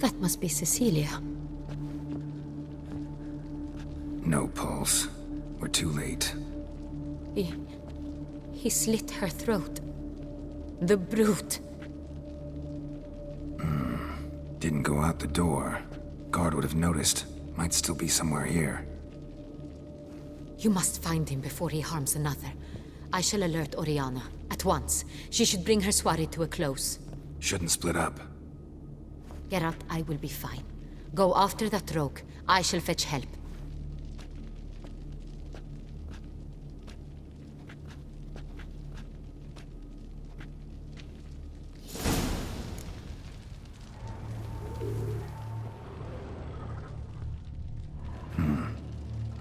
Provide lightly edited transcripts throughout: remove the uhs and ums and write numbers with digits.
That must be Cecilia. No pulse. We're too late. He slit her throat. The brute. Didn't go out the door. Guard would have noticed. Might still be somewhere here. You must find him before he harms another. I shall alert Oriana. At once. She should bring her soirée to a close. Shouldn't split up. Geralt, I will be fine. Go after that rogue. I shall fetch help.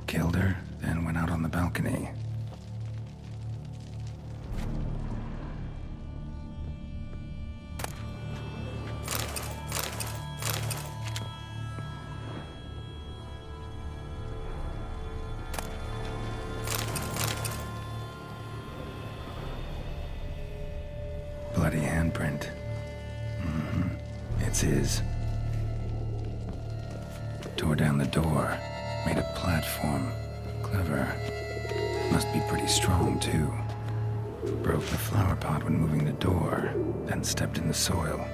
Killed her, then went out on the balcony. Bloody handprint. It's his. Tore down the door. Made a platform. Clever. Must be pretty strong, too. Broke the flower pot when moving the door, then stepped in the soil.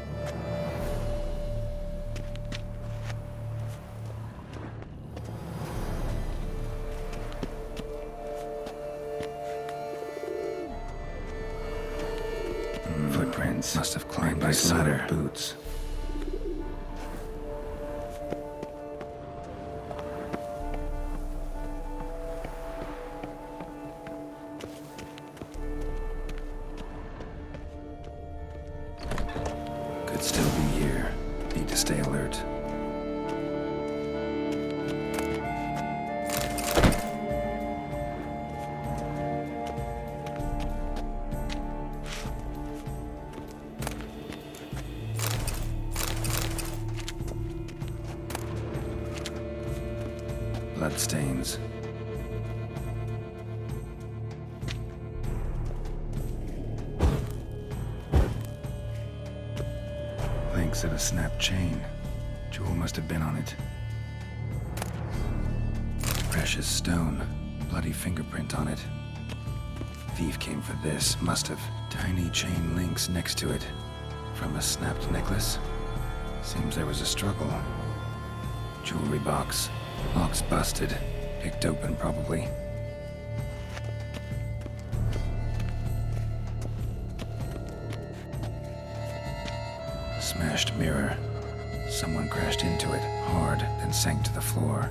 Footprints. Must have climbed by ladder. Boots. Could still be here. Need to stay alert. Bloodstains. Links of a snapped chain. Jewel must have been on it. Precious stone. Bloody fingerprint on it. Thief came for this, must have. Tiny chain links next to it. From a snapped necklace? Seems there was a struggle. Jewelry box. Lock's busted. Picked open, probably. Smashed mirror. Someone crashed into it, hard, then sank to the floor.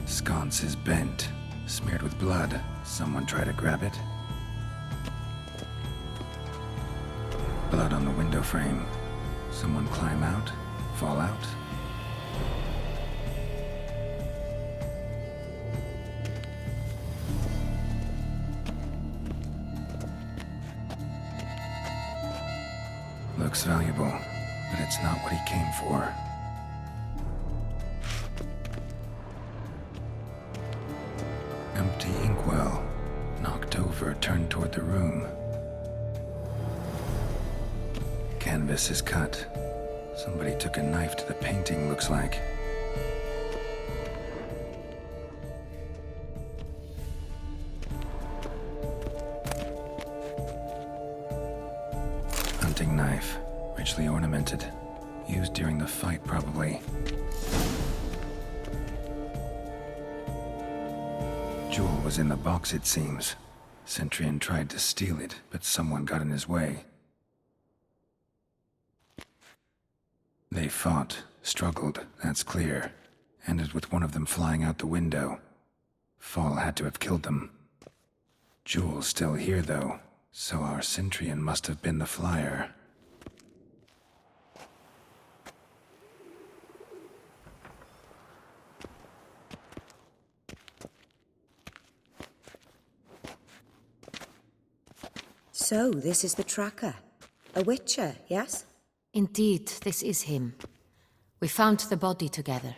Sconce is bent, smeared with blood. Someone try to grab it. Blood on the window frame. Someone climb out, fall out. Looks valuable, but it's not what he came for. Empty inkwell. Knocked over, turned toward the room. Canvas is cut. Somebody took a knife to the painting, looks like. Hunting knife, richly ornamented. Used during the fight, probably. Jewel was in the box, it seems. Centurion tried to steal it, but someone got in his way. They fought, struggled, that's clear. Ended with one of them flying out the window. Fall had to have killed them. Jewel's still here, though, so our Centurion must have been the flyer. So, this is the tracker. A witcher, yes? Indeed, this is him. We found the body together.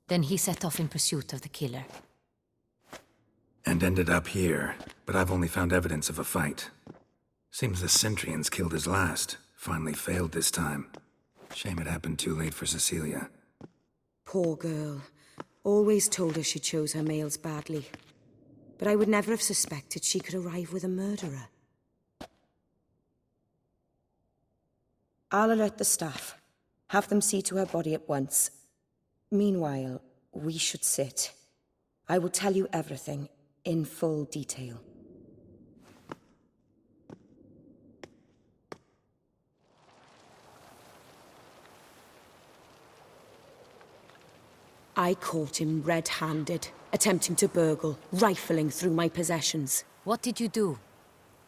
Then he set off in pursuit of the killer. And ended up here, but I've only found evidence of a fight. Seems the Centrians killed his last. Finally failed this time. Shame it happened too late for Cecilia. Poor girl. Always told her she chose her males badly. But I would never have suspected she could arrive with a murderer. I'll alert the staff. Have them see to her body at once. Meanwhile, we should sit. I will tell you everything, in full detail. I caught him red-handed, attempting to burgle, rifling through my possessions. What did you do?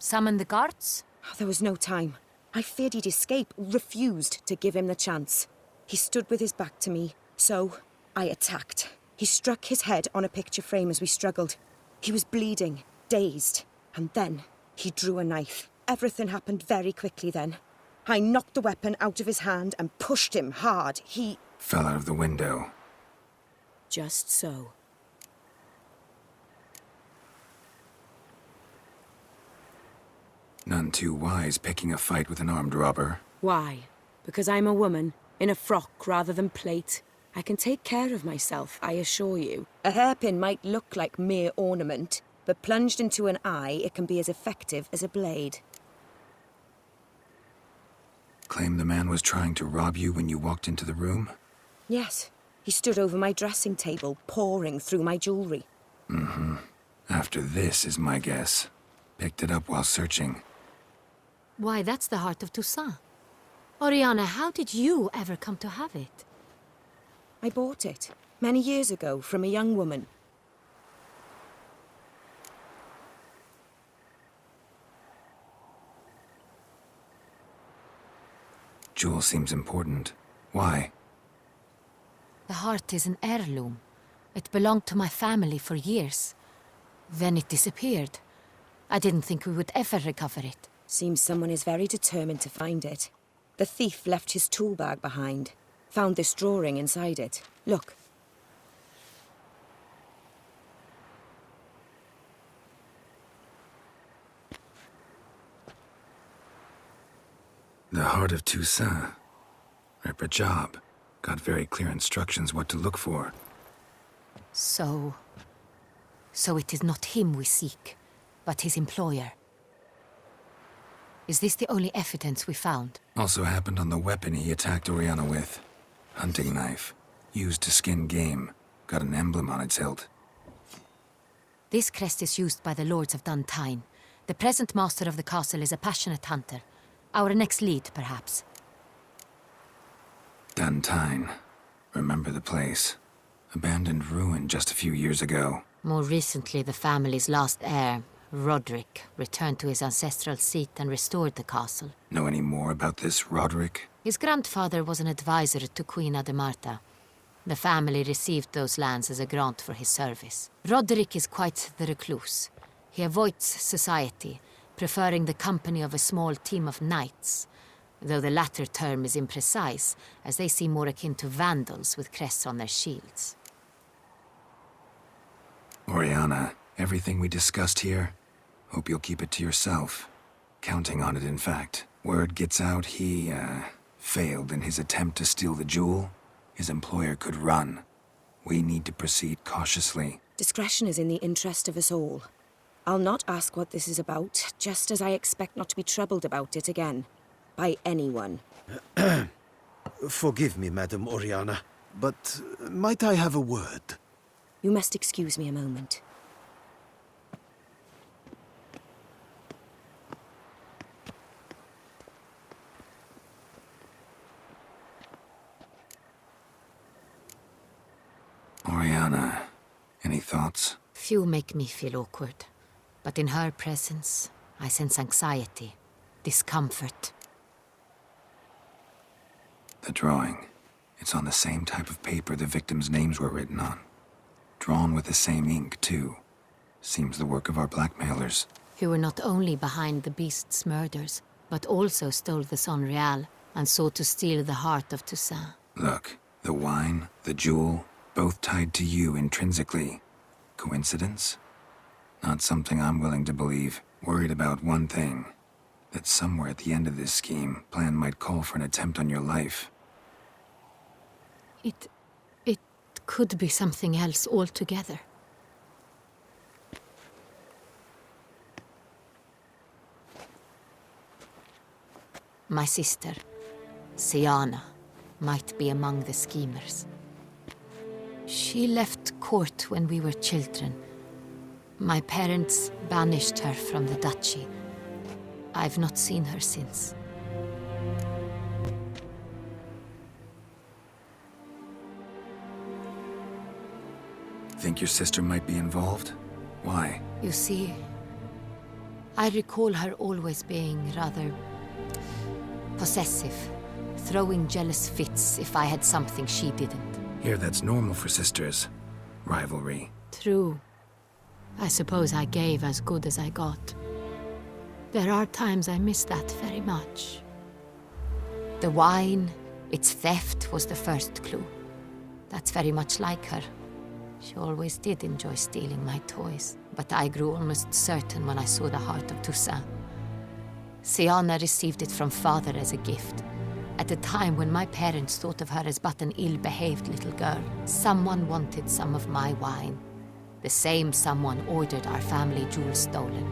Summon the guards? There was no time. I feared he'd escape, refused to give him the chance. He stood with his back to me, so I attacked. He struck his head on a picture frame as we struggled. He was bleeding, dazed, and then he drew a knife. Everything happened very quickly then. I knocked the weapon out of his hand and pushed him hard. He Fell out of the window. Just so. None too wise picking a fight with an armed robber. Why? Because I'm a woman, in a frock rather than plate. I can take care of myself, I assure you. A hairpin might look like mere ornament, but plunged into an eye, it can be as effective as a blade. Claim the man was trying to rob you when you walked into the room? Yes. He stood over my dressing table, pouring through my jewelry. After this is my guess. Picked it up while searching. Why, that's the heart of Toussaint. Oriana, how did you ever come to have it? I bought it, many years ago, from a young woman. Jewel seems important. Why? The heart is an heirloom. It belonged to my family for years. Then it disappeared. I didn't think we would ever recover it. Seems someone is very determined to find it. The thief left his tool bag behind. Found this drawing inside it. Look. The heart of Toussaint. Ripper job. Got very clear instructions what to look for. So it is not him we seek, but his employer. Is this the only evidence we found? Also happened on the weapon he attacked Oriana with. Hunting knife. Used to skin game. Got an emblem on its hilt. This crest is used by the Lords of Duntine. The present master of the castle is a passionate hunter. Our next lead, perhaps. Duntine. Remember the place. Abandoned ruin just a few years ago. More recently, the family's last heir, Roderick, returned to his ancestral seat and restored the castle. Know any more about this Roderick? His grandfather was an advisor to Queen Ademarta. The family received those lands as a grant for his service. Roderick is quite the recluse. He avoids society, preferring the company of a small team of knights, though the latter term is imprecise, as they seem more akin to vandals with crests on their shields. Oriana, everything we discussed here, hope you'll keep it to yourself. Counting on it, in fact. Word gets out he, failed in his attempt to steal the jewel. His employer could run. We need to proceed cautiously. Discretion is in the interest of us all. I'll not ask what this is about, just as I expect not to be troubled about it again. By anyone. Forgive me, Madam Oriana, but might I have a word? You must excuse me a moment. Oriana, any thoughts? Few make me feel awkward, but in her presence, I sense anxiety, discomfort. The drawing. It's on the same type of paper the victims' names were written on. Drawn with the same ink, too. Seems the work of our blackmailers. Who were not only behind the beast's murders, but also stole the Son Real and sought to steal the heart of Toussaint. Look, the wine, the jewel, both tied to you intrinsically. Coincidence? Not something I'm willing to believe. Worried about one thing. That somewhere at the end of this scheme, plan might call for an attempt on your life. It could be something else altogether. My sister, Syanna, might be among the schemers. She left court when we were children. My parents banished her from the duchy. I've not seen her since. Think your sister might be involved? Why? You see, I recall her always being rather possessive, throwing jealous fits if I had something she didn't. Here, that's normal for sisters. Rivalry. True. I suppose I gave as good as I got. There are times I miss that very much. The wine, its theft, was the first clue. That's very much like her. She always did enjoy stealing my toys, but I grew almost certain when I saw the heart of Toussaint. Syanna received it from father as a gift. At a time when my parents thought of her as but an ill-behaved little girl, someone wanted some of my wine. The same someone ordered our family jewels stolen,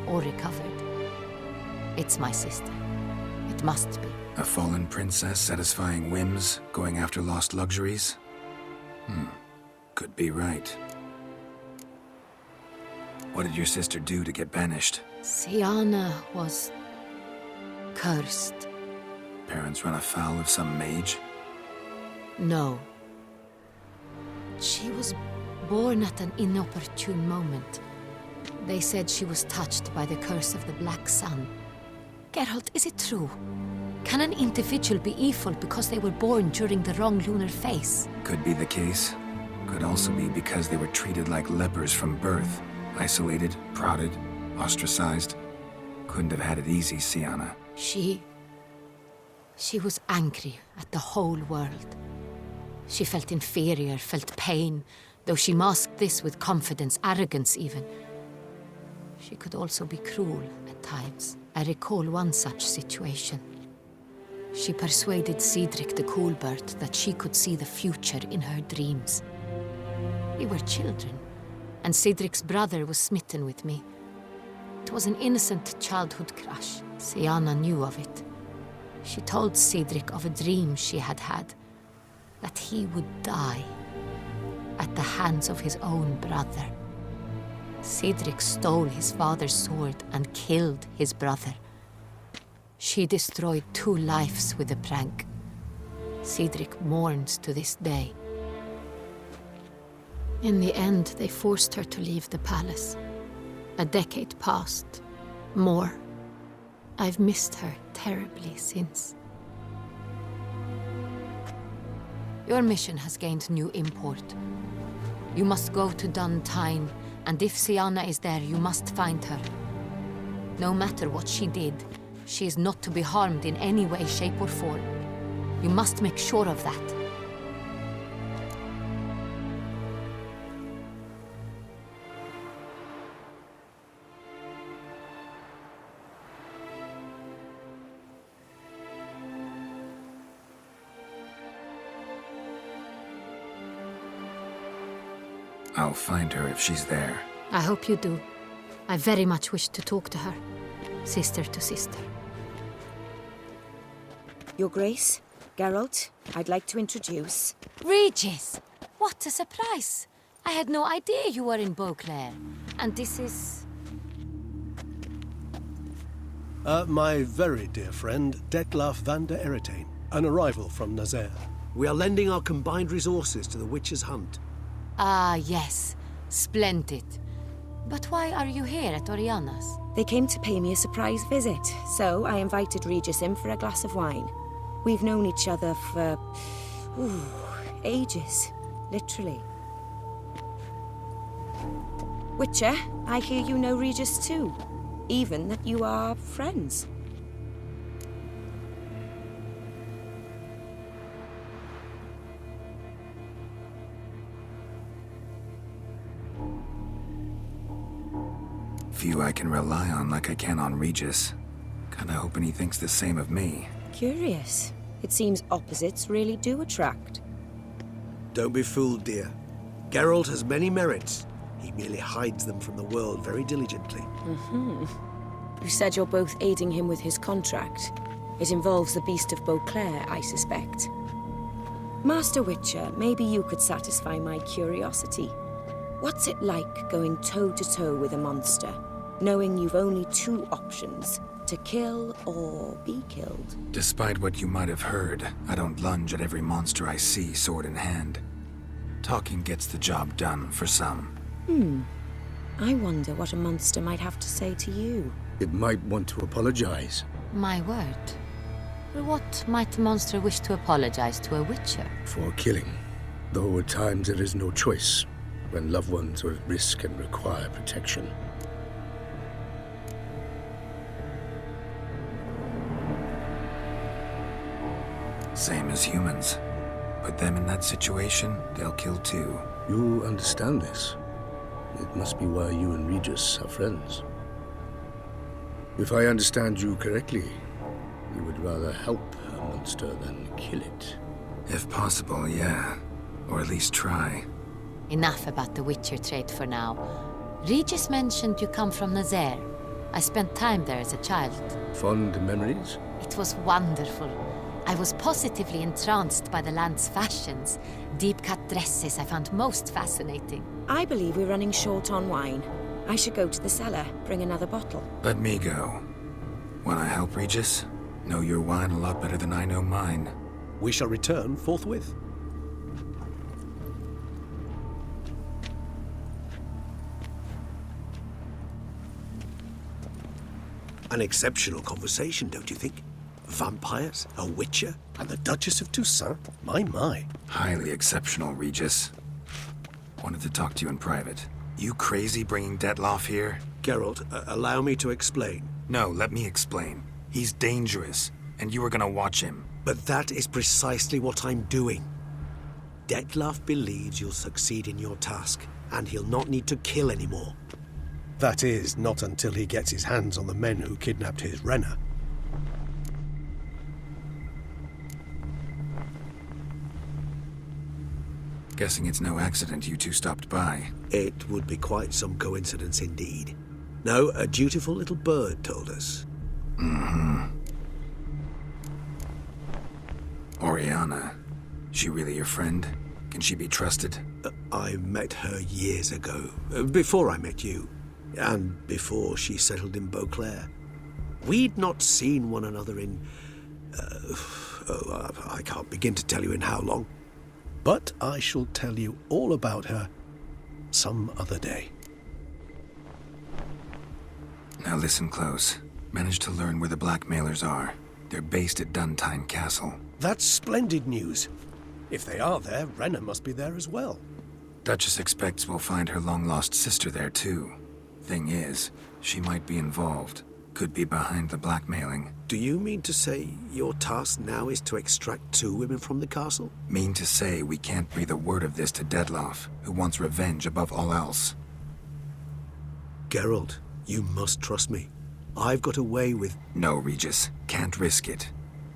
or recovered. It's my sister. It must be. A fallen princess satisfying whims, going after lost luxuries? Could be right. What did your sister do to get banished? Syanna was cursed. Parents run afoul of some mage? No. She was born at an inopportune moment. They said she was touched by the curse of the Black Sun. Geralt, is it true? Can an individual be evil because they were born during the wrong lunar phase? Could be the case. Could also be because they were treated like lepers from birth. Isolated, prodded, ostracized. Couldn't have had it easy, Syanna. She was angry at the whole world. She felt inferior, felt pain, though she masked this with confidence, arrogance even. She could also be cruel at times. I recall one such situation. She persuaded Cedric the Coolbird that she could see the future in her dreams. We were children, and Cedric's brother was smitten with me. It was an innocent childhood crush. Syanna knew of it. She told Cedric of a dream she had had, that he would die at the hands of his own brother. Cedric stole his father's sword and killed his brother. She destroyed 2 lives with a prank. Cedric mourns to this day. In the end, they forced her to leave the palace. A decade passed. More. I've missed her terribly since. Your mission has gained new import. You must go to Dun Tine, and if Syanna is there, you must find her. No matter what she did, she is not to be harmed in any way, shape, or form. You must make sure of that. I'll find her if she's there. I hope you do. I very much wish to talk to her, sister to sister. Your Grace, Geralt, I'd like to introduce... Regis! What a surprise! I had no idea you were in Beauclair. And this is... My very dear friend, Detlaf van der Eretain, an arrival from Nazaire. We are lending our combined resources to the Witch's Hunt. Ah, yes. Splendid. But why are you here at Oriana's? They came to pay me a surprise visit, so I invited Regis in for a glass of wine. We've known each other for... ages. Literally. Witcher, I hear you know Regis too. Even that you are friends. Few I can rely on like I can on Regis. Kinda hoping he thinks the same of me. Curious. It seems opposites really do attract. Don't be fooled, dear. Geralt has many merits. He merely hides them from the world very diligently. You said you're both aiding him with his contract. It involves the Beast of Beauclair, I suspect. Master Witcher, maybe you could satisfy my curiosity. What's it like going toe-to-toe with a monster, knowing you've only two options, to kill or be killed? Despite what you might have heard, I don't lunge at every monster I see sword in hand. Talking gets the job done for some. I wonder what a monster might have to say to you. It might want to apologize. My word. For what might a monster wish to apologize to a witcher? For killing. Though at times there is no choice, when loved ones are at risk and require protection. Same as humans. Put them in that situation, they'll kill too. You understand this. It must be why you and Regis are friends. If I understand you correctly, you would rather help a monster than kill it. If possible, yeah. Or at least try. Enough about the Witcher trade for now. Regis mentioned you come from Nazaire. I spent time there as a child. Fond memories? It was wonderful. I was positively entranced by the land's fashions. Deep-cut dresses I found most fascinating. I believe we're running short on wine. I should go to the cellar, bring another bottle. Let me go. Wanna help, Regis? Know your wine a lot better than I know mine. We shall return forthwith. An exceptional conversation, don't you think? Vampires, a witcher, And the Duchess of Toussaint? My. Highly exceptional, Regis. Wanted to talk to you in private. You crazy bringing Detloff here? Geralt, allow me to explain. No, let me explain. He's dangerous, and you were gonna watch him. But that is precisely what I'm doing. Detlaff believes you'll succeed in your task, and he'll not need to kill anymore. That is, not until he gets his hands on the men who kidnapped his Renna. Guessing it's no accident you two stopped by. It would be quite some coincidence indeed. No, a dutiful little bird told us. Oriana. She really your friend? Can she be trusted? I met her years ago, before I met you, and before she settled in Beauclair. We'd not seen one another in... I can't begin to tell you in how long. But I shall tell you all about her some other day. Now listen close. Managed to learn where the blackmailers are. They're based at Duntine Castle. That's splendid news. If they are there, Renna must be there as well. Duchess expects we'll find her long-lost sister there too. Thing is, she might be involved. Could be behind the blackmailing. Do you mean to say your task now is to extract 2 women from the castle? Mean to say we can't breathe a word of this to Detloff, who wants revenge above all else. Geralt, you must trust me. I've got a way with... No, Regis. Can't risk it.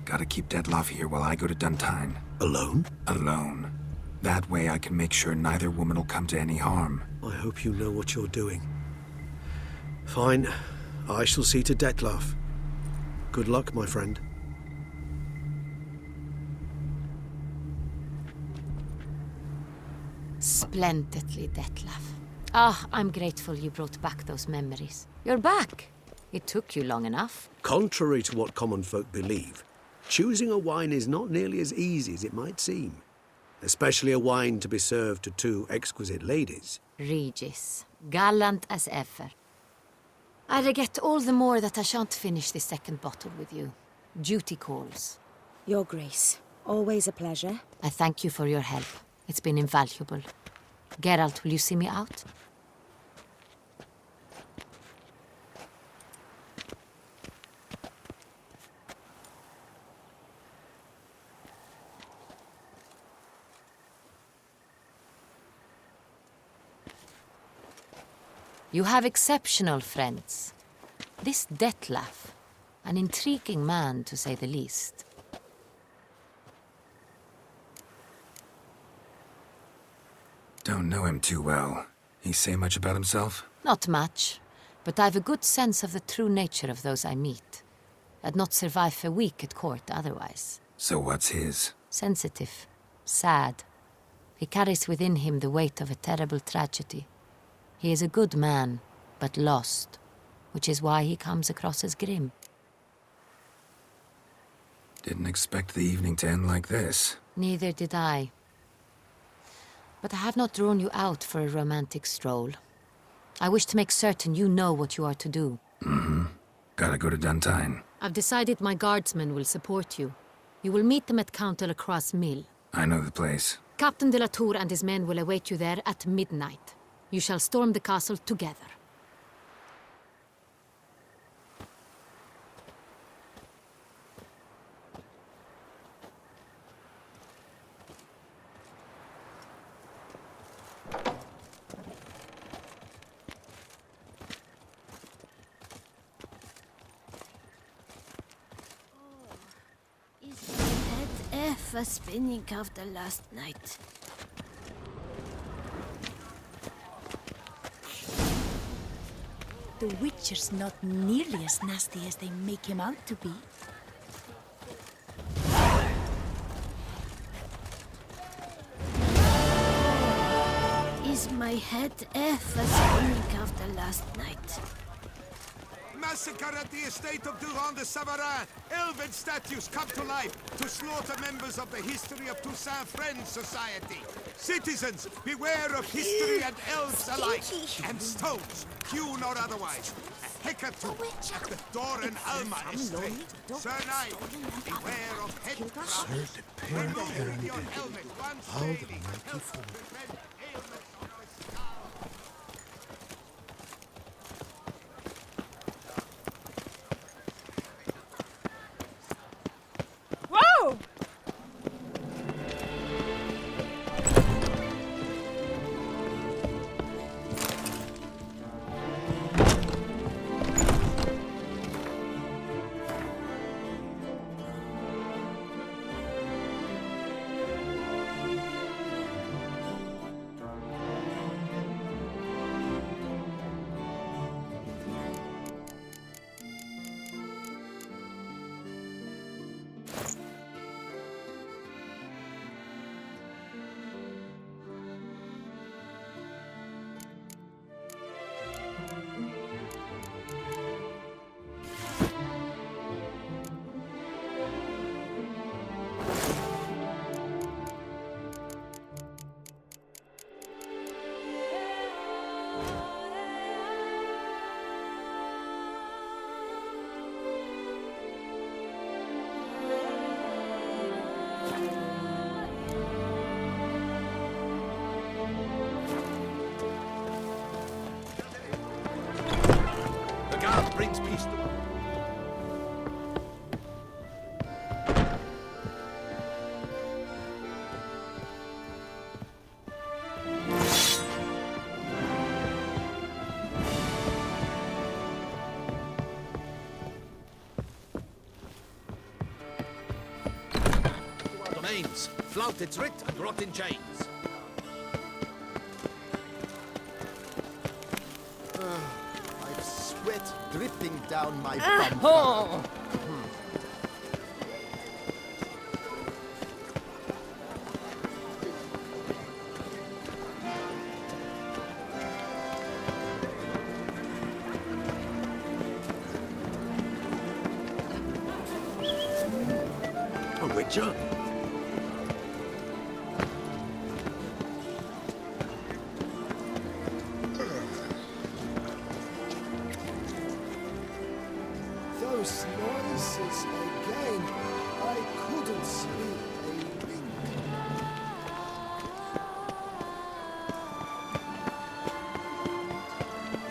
Gotta keep Detloff here while I go to Duntine. Alone? Alone. That way I can make sure neither woman will come to any harm. I hope you know what you're doing. Fine. I shall see to Detlaff. Good luck, my friend. Splendidly, Detlaff. Ah, I'm grateful you brought back those memories. You're back. It took you long enough. Contrary to what common folk believe, choosing a wine is not nearly as easy as it might seem. Especially a wine to be served to 2 exquisite ladies. Regis, gallant as ever. I regret all the more that I shan't finish this second bottle with you. Duty calls. Your Grace, always a pleasure. I thank you for your help. It's been invaluable. Geralt, will you see me out? You have exceptional friends. This Detlef, an intriguing man to say the least. Don't know him too well. He say much about himself? Not much, but I've a good sense of the true nature of those I meet. I'd not survive a week at court otherwise. So what's his? Sensitive, sad. He carries within him the weight of a terrible tragedy. He is a good man, but lost, which is why he comes across as grim. Didn't expect the evening to end like this. Neither did I. But I have not drawn you out for a romantic stroll. I wish to make certain you know what you are to do. Gotta go to Duntine. I've decided my guardsmen will support you. You will meet them at Count de la Croix's mill. I know the place. Captain de la Tour and his men will await you there at midnight. You shall storm the castle together. Is my head ever spinning after last night? The Witcher's not nearly as nasty as they make him out to be. Is my head ever spinning after last night? Massacre at the estate of Durand de Savarin. Elven statues come to life to slaughter members of the History of Toussaint Friends Society. Citizens, beware of history and elves alike. And stones, hewn or otherwise. A hecatomb at the Doran Alma estate. Sir Knight, beware of head crabs. Remove your helmet once daily. Help prevent ailments on our star. Whoa! The guard brings peace to our domains. Flout its writ and rot in chains. I've sweat dripping down my bum. A witcher? Those noises again. I couldn't sleep a wink.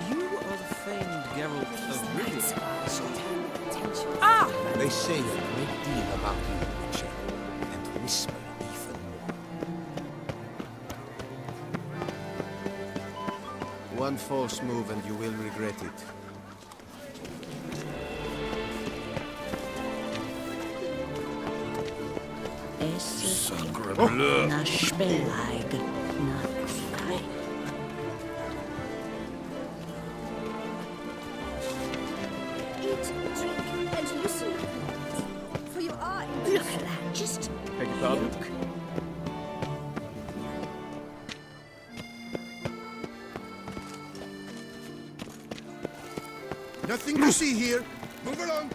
You are the famed Geralt of Rivia. Ah! They say a great deal about you, Witcher, and whisper even more. One false move and you will regret it. Sacre bleu! Na spelag, na sky. Eat, drink, and listen. For you are in just Beg your pardon? Nothing to see here. Move along.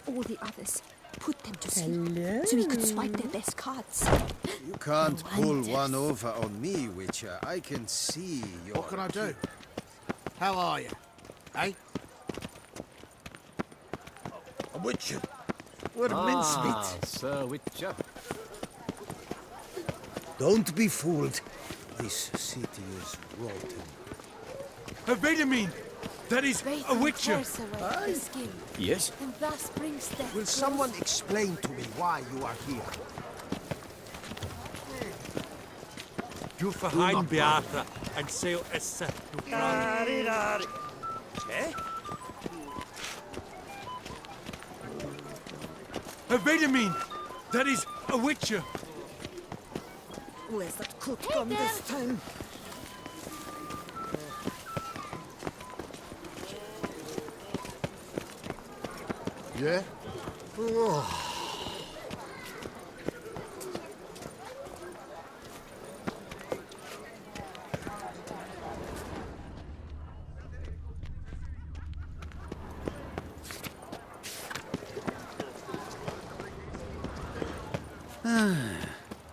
all the others. Put them to sleep. So we could swipe their best cards. You can't pull one over on me, Witcher. I can see your... What can I do? How are you? Eh? A Witcher. We're mincemeat. Sir Witcher. Don't be fooled. This city is rotten. A Benjamin! That is a Witcher! Yes? And thus brings death. Will someone explain to me why you are here? Du verheim Beata and sail esse to Fran. Eh? A Benjamin! That is a Witcher! Where's that cook gone this time? Yeah? Oh.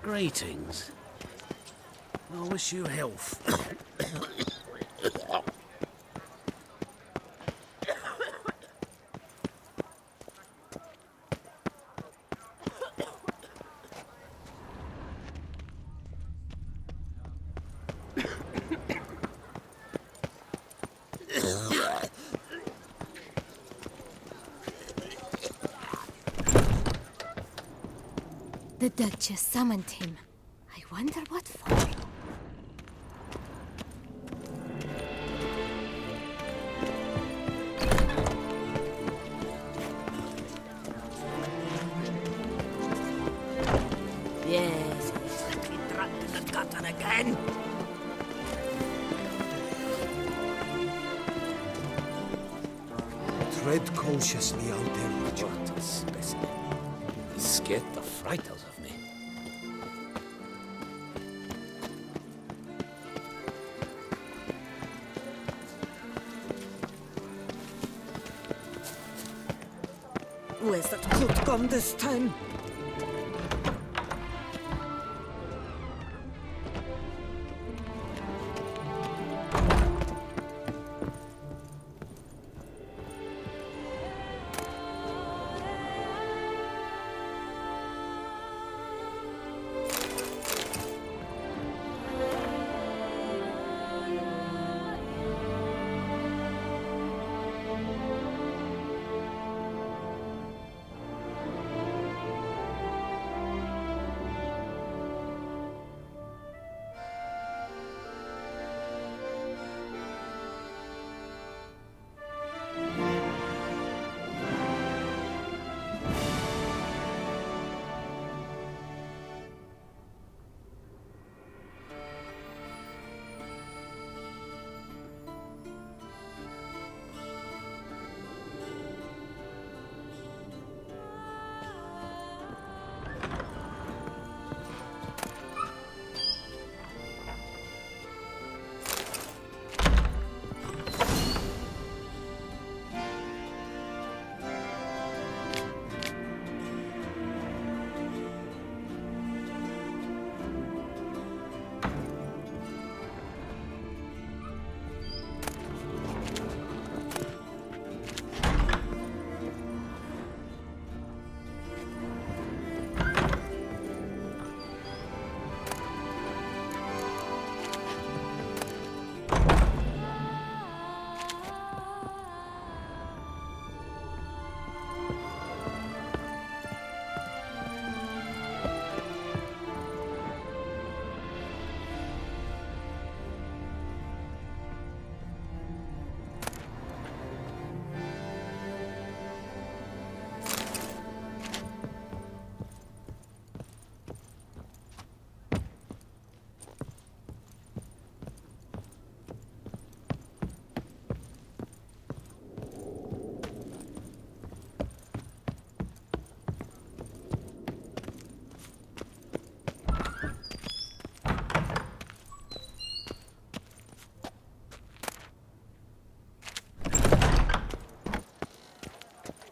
Greetings. I wish you health. The Duchess summoned him. I wonder what for. Yes, he's simply drunk in the gutter again. tread cautiously out there, Richard. What a specimen. He scared the fright out of me. Where's that coat gone this time?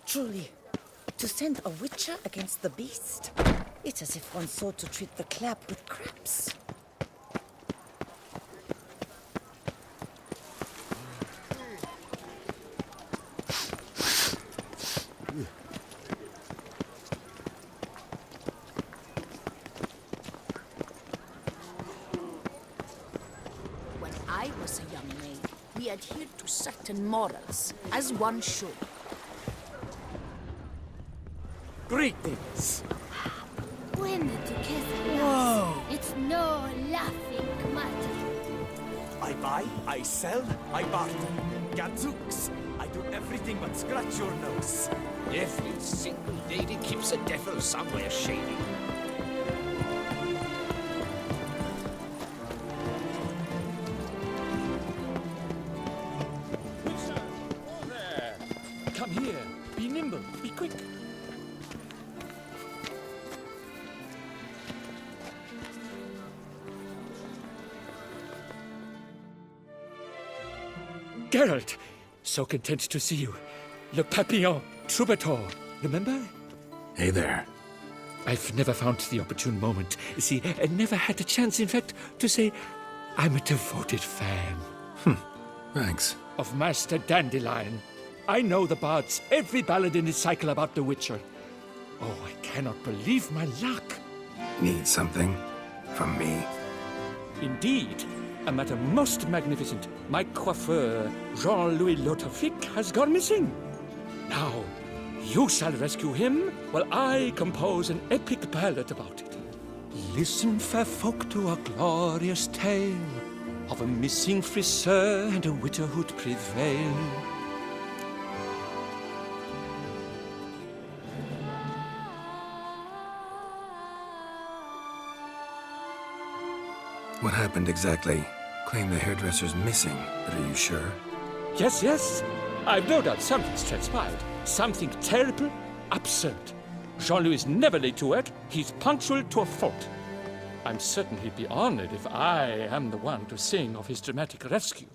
Truly, to send a witcher against the beast, it's as if one sought to treat the clap with craps. When I was a young maid, we adhered to certain morals, as one should. Greetings. When the Duquesa Whoa. laughs, it's no laughing matter. I buy, I sell, I barter. Gadzooks, I do everything but scratch your nose. Every single lady keeps a devil somewhere shady. Come here, be nimble, be quick. Geralt, so content to see you. Le Papillon, Troubadour, remember? Hey there. I've never found the opportune moment. See, I never had a chance, in fact, to say I'm a devoted fan. Thanks. Of Master Dandelion. I know the bards, every ballad in his cycle about the Witcher. Oh, I cannot believe my luck. Need something? From me? Indeed. A matter most magnificent. My coiffeur, Jean-Louis Lotovic, has gone missing. Now, you shall rescue him, while I compose an epic ballad about it. Listen, fair folk, to a glorious tale of a missing friseur and a widowhood prevail. What happened exactly? Claim the hairdresser's missing, but are you sure? Yes, yes. I've no doubt something's transpired. Something terrible, absurd. Jean-Louis is never late to work. He's punctual to a fault. I'm certain he'd be honored if I am the one to sing of his dramatic rescue.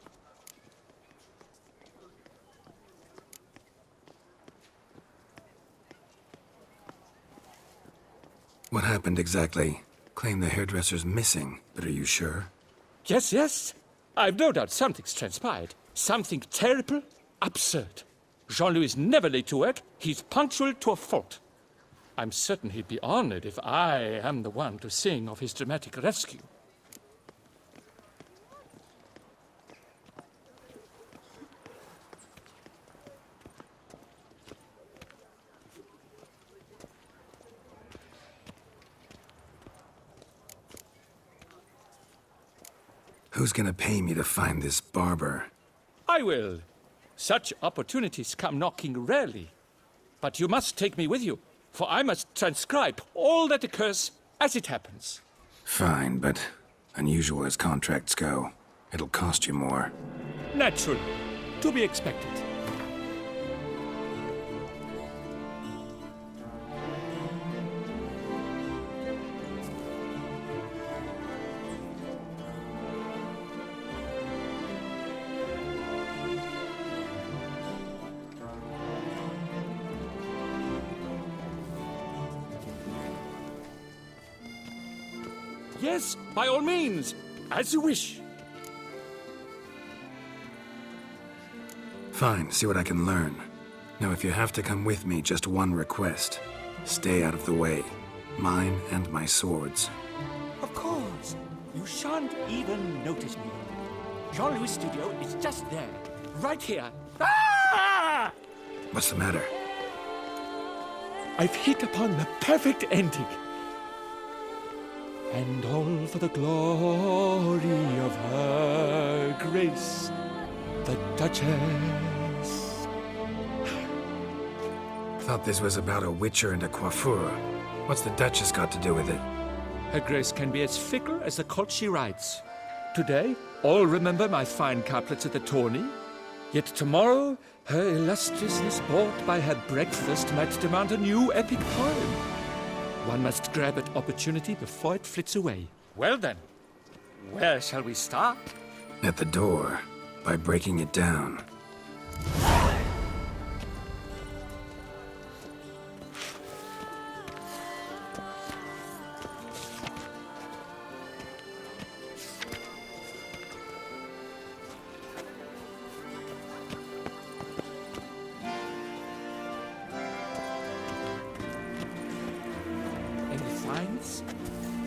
What happened exactly? Claim the hairdresser's missing, but are you sure? Yes, yes. I've no doubt something's transpired. Something terrible, absurd. Jean-Louis is never late to work. He's punctual to a fault. I'm certain he'd be honored if I am the one to sing of his dramatic rescue. Who's gonna pay me to find this barber? I will. Such opportunities come knocking rarely. But you must take me with you, for I must transcribe all that occurs as it happens. Fine, but unusual as contracts go, it'll cost you more. Naturally. To be expected. Yes, by all means, as you wish. Fine, see what I can learn. Now, if you have to come with me, just one request. Stay out of the way. Mine and my swords. Of course. You shan't even notice me. Jean-Louis' studio is just there. Right here. Ah! What's the matter? I've hit upon the perfect ending. And all for the glory of her grace, the Duchess. Thought this was about a witcher and a coiffure. What's the Duchess got to do with it? Her grace can be as fickle as the colt she rides. Today, all remember my fine couplets at the tourney. Yet tomorrow, her illustriousness bought by her breakfast might demand a new epic poem. One must grab at opportunity before it flits away. Well then, where shall we start? At the door, by breaking it down.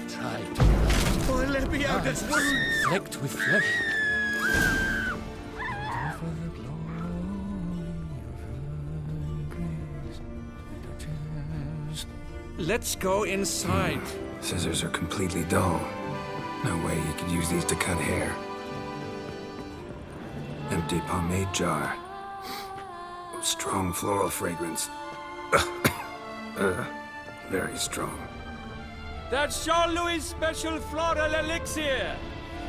Try to... Oh, let me out, it's wound! Flecked with flesh. Let's go inside. Scissors are completely dull. No way you could use these to cut hair. Empty pomade jar. Strong floral fragrance. Very strong. That's Jean-Louis' special floral elixir.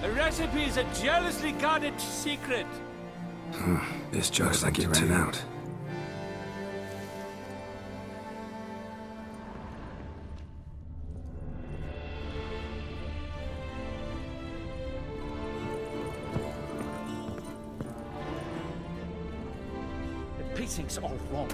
The recipe is a jealously guarded secret. This looks like it ran out. The pacing's all wrong.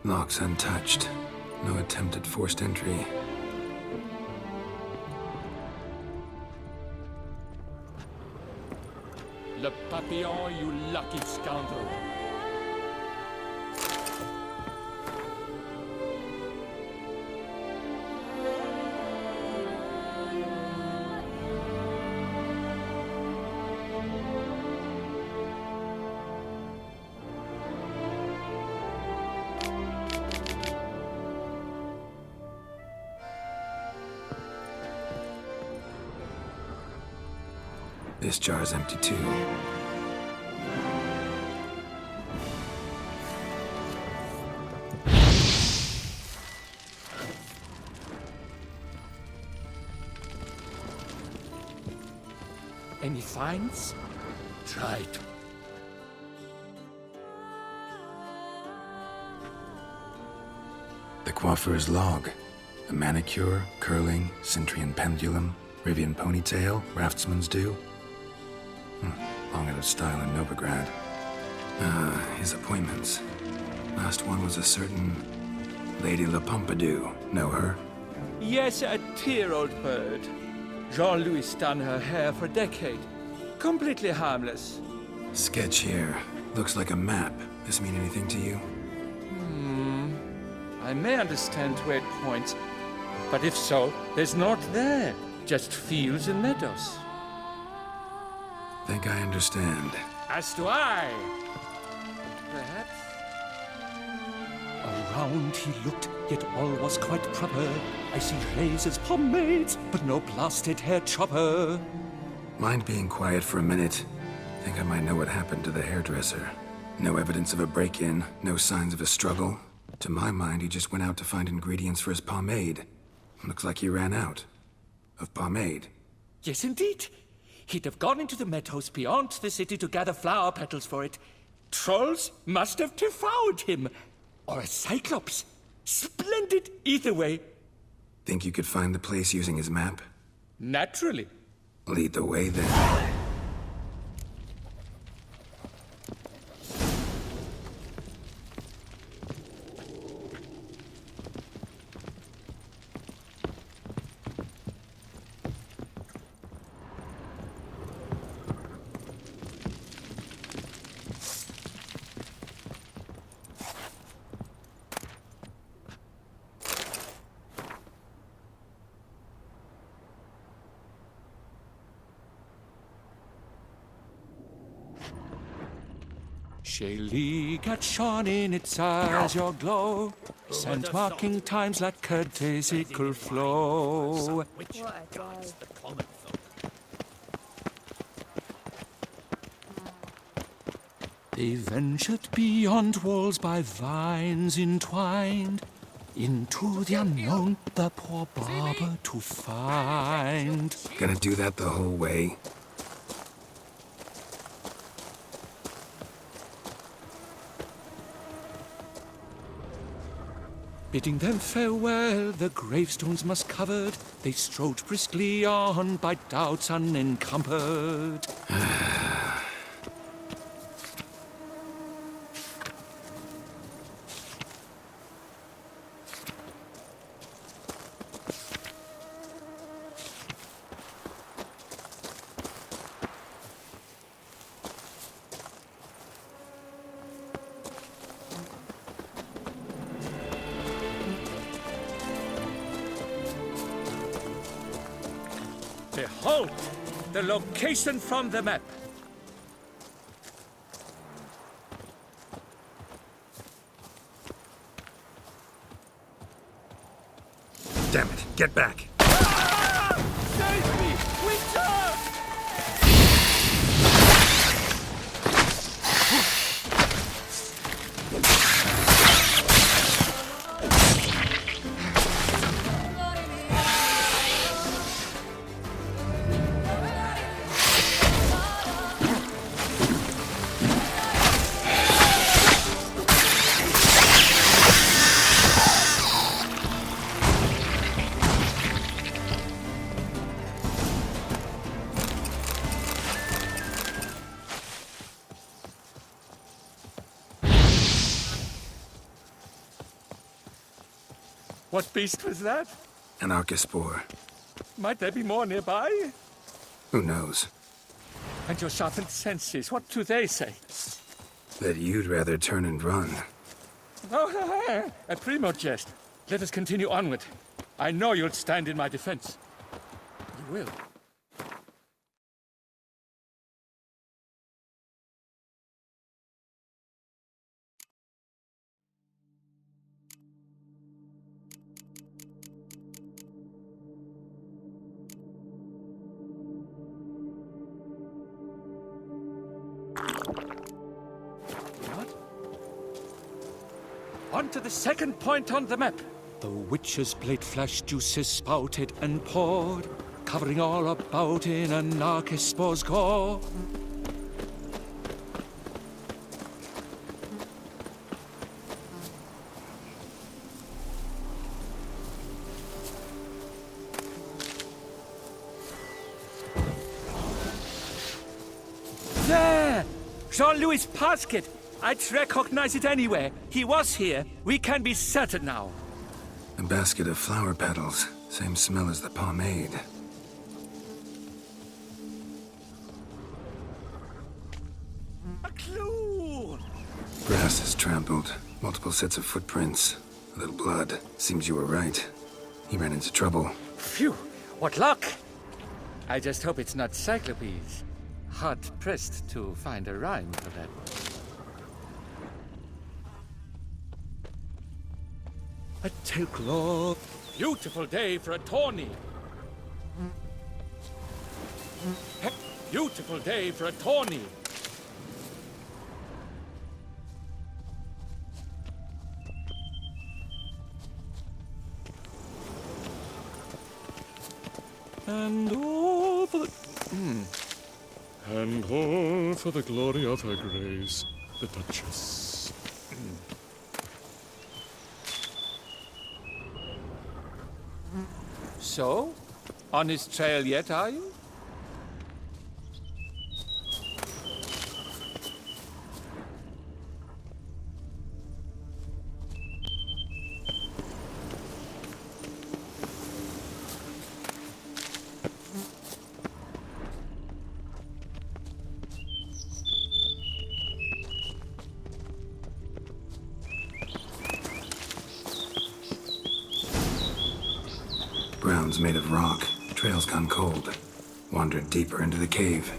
Locks untouched. No attempted forced entry. Le Papillon, you lucky scoundrel. This jar's empty too. Any finds? Try to. The coiffeur's log. A manicure, curling, Centrian pendulum, Rivian ponytail, raftsman's due. Long out of style in Novigrad. His appointments. Last one was a certain Lady La Pompadour. Know her? Yes, a dear old bird. Jean-Louis done her hair for a decade. Completely harmless. Sketch here. Looks like a map. This mean anything to you? I may understand where it points, but if so, there's naught there. Just fields and meadows. Think I understand. As do I. Perhaps. Around he looked, yet all was quite proper. I see razors, pomades, but no blasted hair chopper. Mind being quiet for a minute? Think I might know what happened to the hairdresser. No evidence of a break-in, no signs of a struggle. To my mind, he just went out to find ingredients for his pomade. Looks like he ran out. Of pomade. Yes, indeed. He'd have gone into the meadows beyond the city to gather flower petals for it. Trolls must have devoured him. Or a cyclops. Splendid either way. Think you could find the place using his map? Naturally. Lead the way then. Shaylee got shone in its azure glow, scent marking times like curtaisical flow. They ventured beyond walls by vines entwined, into the unknown the poor barber to find. Gonna do that the whole way? Bidding them farewell, the gravestones must covered, they strode briskly on by doubts unencumbered. Behold, the location from the map. Damn it, get back. Save me! Winter! What beast was that? An Archospore. Might there be more nearby? Who knows? And your sharpened senses, what do they say? That you'd rather turn and run. Oh, a primo jest. Let us continue onward. I know you'll stand in my defense. You will. What? On to the second point on the map. The witch's blade flash juices spouted and poured, covering all about in a Narcisspor's core. There! Jean-Louis' basket! I'd recognize it anywhere. He was here. We can be certain now. A basket of flower petals. Same smell as the pomade. A clue! Grass is trampled. Multiple sets of footprints. A little blood. Seems you were right. He ran into trouble. Phew! What luck! I just hope it's not Cyclopes. Hard-pressed to find a rhyme for that. A tailcloth. Beautiful day for a tourney. Beautiful day for a tourney. And all for the... And all for the glory of her grace, the Duchess. So? On his trail yet, are you? Ground's made of rock. Trail's gone cold. Wandered deeper into the cave.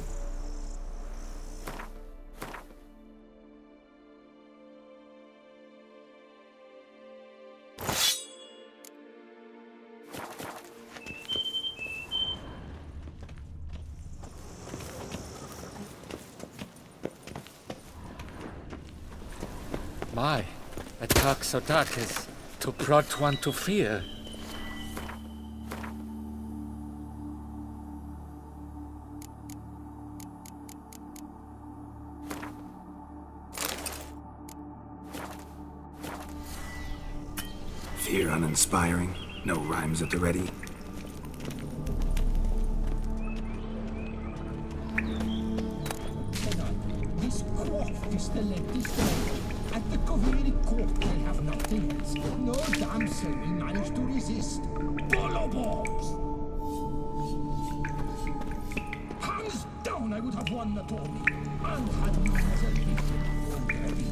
My, a dark so dark as to prod one to fear. Fear uninspiring. No rhymes at the ready. This croft is the latest one. At the Koveri court they have nothing else. No damsel will manage to resist. Bolobos! Hands down, I would have won the tourney. And had you as a leader already.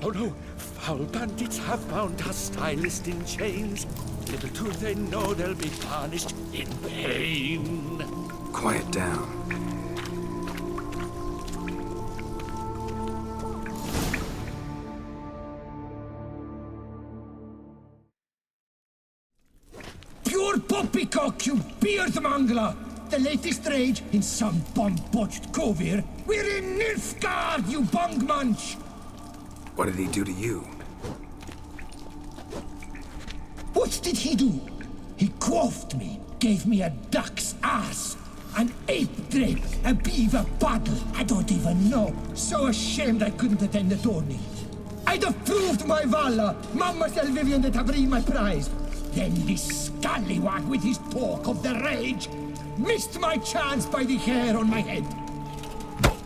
Oh no! Foul bandits have bound our stylist in chains. Little do they know they'll be punished in pain. Quiet down. Pure poppycock, you beard mangler! The latest rage in some bomb-botched Kovir. We're in Nilfgaard, you bungmunch! What did he do to you? What did he do? He quaffed me, gave me a duck's ass, an ape drape, a beaver paddle. I don't even know. So ashamed I couldn't attend the tourney. I'd have proved my valor. Mademoiselle Vivian de Tabry my prize. Then this scallywag with his talk of the rage missed my chance by the hair on my head.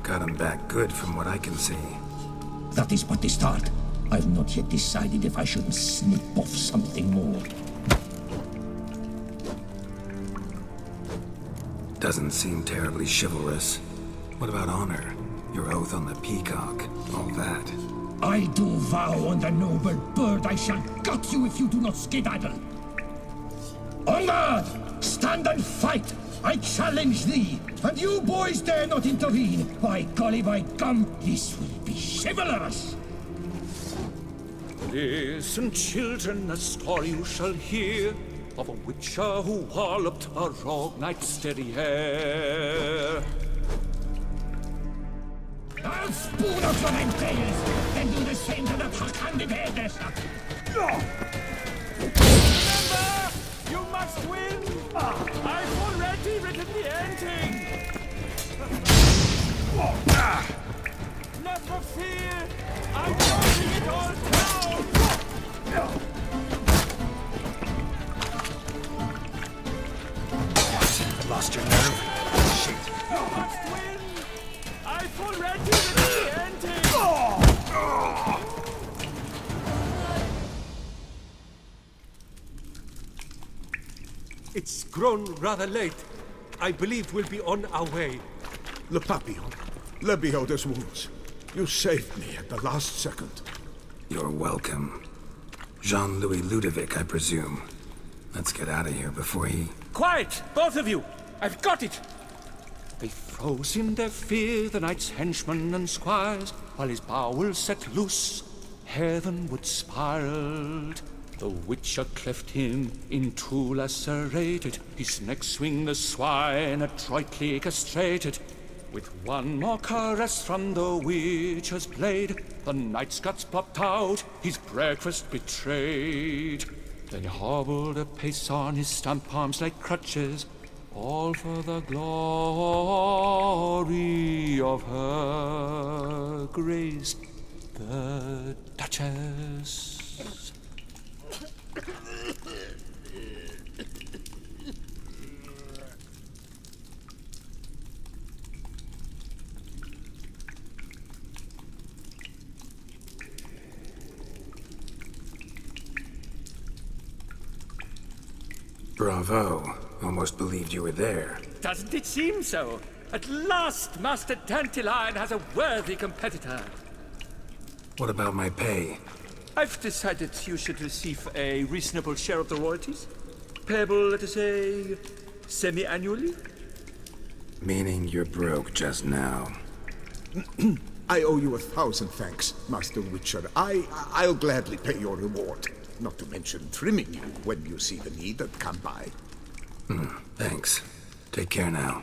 Got him back good from what I can see. That is but the start. I've not yet decided if I shouldn't snip off something more. Doesn't seem terribly chivalrous. What about honor? Your oath on the peacock, all that. I do vow on the noble bird I shall gut you if you do not skedaddle. On guard! Stand and fight! I challenge thee! And you boys dare not intervene! By golly, by gum, this will be chivalrous! Listen, children, a story you shall hear of a witcher who walloped a rogue knight's steady hair. I'll spoon out your entrails, then do the same to the candidates. Remember, you must win. I've already written the ending. Never fear, I'm writing it all down. Lost your nerve? Shit. You must win. I've already written the ending. It's grown rather late. I believe we'll be on our way. Le Papillon, let me out his wounds. You saved me at the last second. You're welcome. Jean-Louis Ludovic, I presume. Let's get out of here before he... Quiet, both of you! I've got it! They froze in their fear, the knight's henchmen and squires, while his bowels set loose, heavenward spiraled. The Witcher cleft him in two lacerated, his neck swing the swine adroitly castrated. With one more caress from the Witcher's blade, the knight's guts popped out, his breakfast betrayed. Then he hobbled a pace on his stump arms like crutches, all for the glory of her grace, the Duchess. Bravo. Almost believed you were there. Doesn't it seem so? At last, Master Tantaline has a worthy competitor. What about my pay? I've decided you should receive a reasonable share of the royalties. Payable, let us say, semi-annually? Meaning you're broke just now. I owe you 1,000 thanks, Master Witcher. I'll gladly pay your reward. Not to mention trimming you when you see the need come by. Thanks. Take care now.